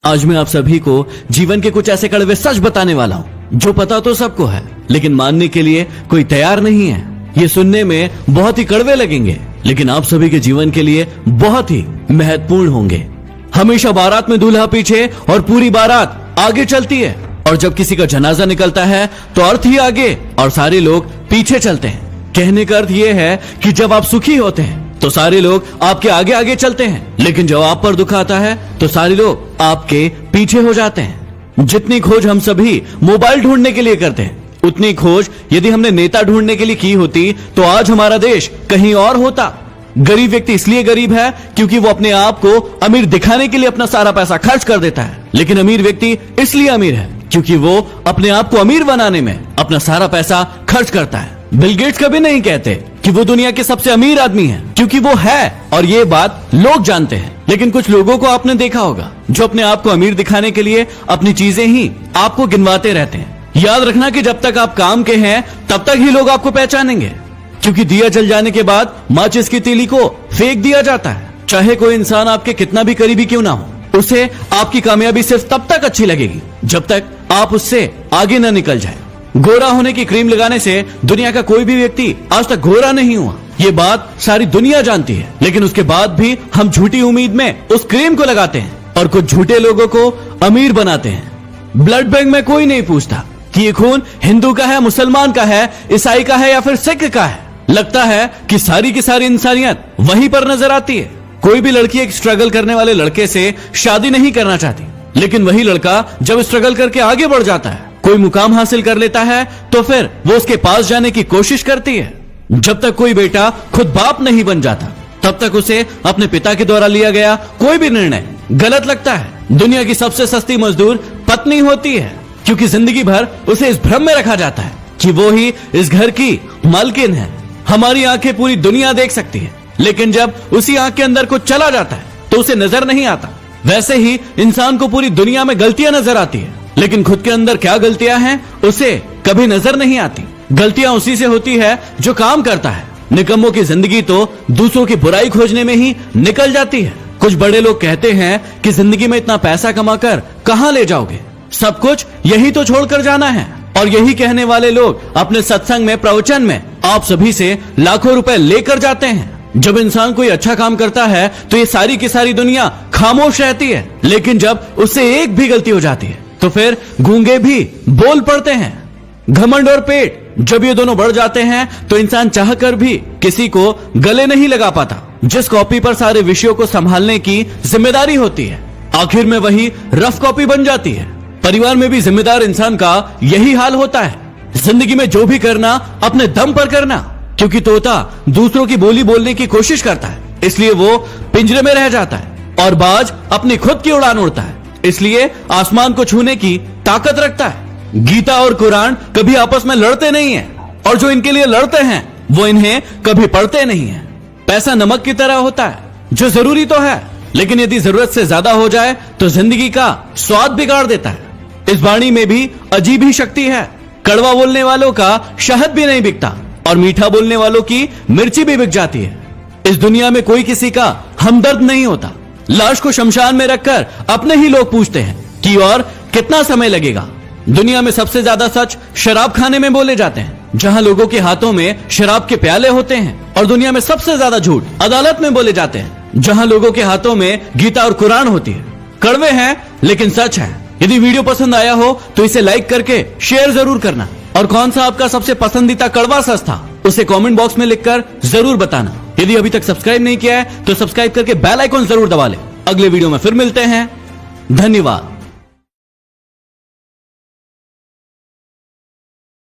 आज मैं आप सभी को जीवन के कुछ ऐसे कड़वे सच बताने वाला हूँ जो पता तो सबको है, लेकिन मानने के लिए कोई तैयार नहीं है। ये सुनने में बहुत ही कड़वे लगेंगे, लेकिन आप सभी के जीवन के लिए बहुत ही महत्वपूर्ण होंगे। हमेशा बारात में दूल्हा पीछे और पूरी बारात आगे चलती है, और जब किसी का जनाजा निकलता है तो अर्थ ही आगे और सारे लोग पीछे चलते हैं। कहने का अर्थ ये है कि जब आप सुखी होते हैं तो सारे लोग आपके आगे आगे चलते हैं, लेकिन जब आप पर दुख आता है तो सारे लोग आपके पीछे हो जाते हैं। जितनी खोज हम सभी मोबाइल ढूंढने के लिए करते हैं, उतनी खोज यदि हमने नेता ढूंढने के लिए की होती तो आज हमारा देश कहीं और होता। गरीब व्यक्ति इसलिए गरीब है क्योंकि वो अपने आप को अमीर दिखाने के लिए अपना सारा पैसा खर्च कर देता है, लेकिन अमीर व्यक्ति इसलिए अमीर है क्योंकि वो अपने आप को अमीर बनाने में अपना सारा पैसा खर्च करता है। बिल गेट्स कभी नहीं कहते कि वो दुनिया के सबसे अमीर आदमी है, क्योंकि वो है और ये बात लोग जानते हैं। लेकिन कुछ लोगों को आपने देखा होगा जो अपने आप को अमीर दिखाने के लिए अपनी चीजें ही आपको गिनवाते रहते हैं। याद रखना कि जब तक आप काम के हैं तब तक ही लोग आपको पहचानेंगे, क्योंकि दिया जल जाने के बाद माचिस की तीली को फेंक दिया जाता है। चाहे कोई इंसान आपके कितना भी करीबी क्यों ना हो, उसे आपकी कामयाबी सिर्फ तब तक अच्छी लगेगी जब तक आप उससे आगे न निकल जाए। गोरा होने की क्रीम लगाने से दुनिया का कोई भी व्यक्ति आज तक गोरा नहीं हुआ, ये बात सारी दुनिया जानती है, लेकिन उसके बाद भी हम झूठी उम्मीद में उस क्रीम को लगाते हैं और कुछ झूठे लोगों को अमीर बनाते हैं। ब्लड बैंक में कोई नहीं पूछता कि ये खून हिंदू का है, मुसलमान का है, ईसाई का है या फिर सिख का है। लगता है कि सारी की सारी इंसानियत वहीं पर नजर आती है। कोई भी लड़की एक स्ट्रगल करने वाले लड़के से शादी नहीं करना चाहती, लेकिन वही लड़का जब स्ट्रगल करके आगे बढ़ जाता है, कोई मुकाम हासिल कर लेता है, तो फिर वो उसके पास जाने की कोशिश करती है। जब तक कोई बेटा खुद बाप नहीं बन जाता तब तक उसे अपने पिता के द्वारा लिया गया कोई भी निर्णय गलत लगता है। दुनिया की सबसे सस्ती मजदूर पत्नी होती है, क्योंकि जिंदगी भर उसे इस भ्रम में रखा जाता है कि वो ही इस घर की मालकिन है। हमारी आंखें पूरी दुनिया देख सकती है, लेकिन जब उसी आंख के अंदर कुछ चला जाता है तो उसे नजर नहीं आता। वैसे ही इंसान को पूरी दुनिया में गलतियां नजर आती है, लेकिन खुद के अंदर क्या गलतियां हैं उसे कभी नजर नहीं आती। गलतियां उसी से होती है जो काम करता है। निकम्मों की जिंदगी तो दूसरों की बुराई खोजने में ही निकल जाती है। कुछ बड़े लोग कहते हैं कि जिंदगी में इतना पैसा कमाकर कहां ले जाओगे, सब कुछ यही तो छोड़कर जाना है। और यही कहने वाले लोग अपने सत्संग में, प्रवचन में आप सभी से लाखों रुपए लेकर जाते हैं। जब इंसान कोई अच्छा काम करता है तो ये सारी की सारी दुनिया खामोश रहती है, लेकिन जब उससे एक भी गलती हो जाती है तो फिर गूंगे भी बोल पड़ते हैं। घमंड और पेट जब ये दोनों बढ़ जाते हैं तो इंसान चाहकर भी किसी को गले नहीं लगा पाता। जिस कॉपी पर सारे विषयों को संभालने की जिम्मेदारी होती है, आखिर में वही रफ कॉपी बन जाती है। परिवार में भी जिम्मेदार इंसान का यही हाल होता है। जिंदगी में जो भी करना अपने दम पर करना, क्योंकि तोता दूसरों की बोली बोलने की कोशिश करता है, इसलिए वो पिंजरे में रह जाता है, और बाज अपनी खुद की उड़ान उड़ता है, इसलिए आसमान को छूने की ताकत रखता है। गीता और कुरान कभी आपस में लड़ते नहीं है, और जो इनके लिए लड़ते हैं वो इन्हें कभी पढ़ते नहीं है। पैसा नमक की तरह होता है जो जरूरी तो है, लेकिन यदि जरूरत से ज्यादा हो जाए तो जिंदगी का स्वाद बिगाड़ देता है। इस वाणी में भी अजीब ही शक्ति है। कड़वा बोलने वालों का शहद भी नहीं बिकता, और मीठा बोलने वालों की मिर्ची भी बिक जाती है। इस दुनिया में कोई किसी का हमदर्द नहीं होता। लाश को शमशान में रखकर अपने ही लोग पूछते हैं कि और कितना समय लगेगा। दुनिया में सबसे ज्यादा सच शराब खाने में बोले जाते हैं, जहां लोगों के हाथों में शराब के प्याले होते हैं। और दुनिया में सबसे ज्यादा झूठ अदालत में बोले जाते हैं, जहां लोगों के हाथों में गीता और कुरान होती है। कड़वे हैं लेकिन सच है। यदि वीडियो पसंद आया हो तो इसे लाइक करके शेयर जरूर करना, और कौन सा आपका सबसे पसंदीदा कड़वा सच था उसे कमेंट बॉक्स में लिखकर जरूर बताना। यदि अभी तक सब्सक्राइब नहीं किया है तो सब्सक्राइब करके बेल आइकन जरूर दबा ले। अगले वीडियो में फिर मिलते हैं। धन्यवाद।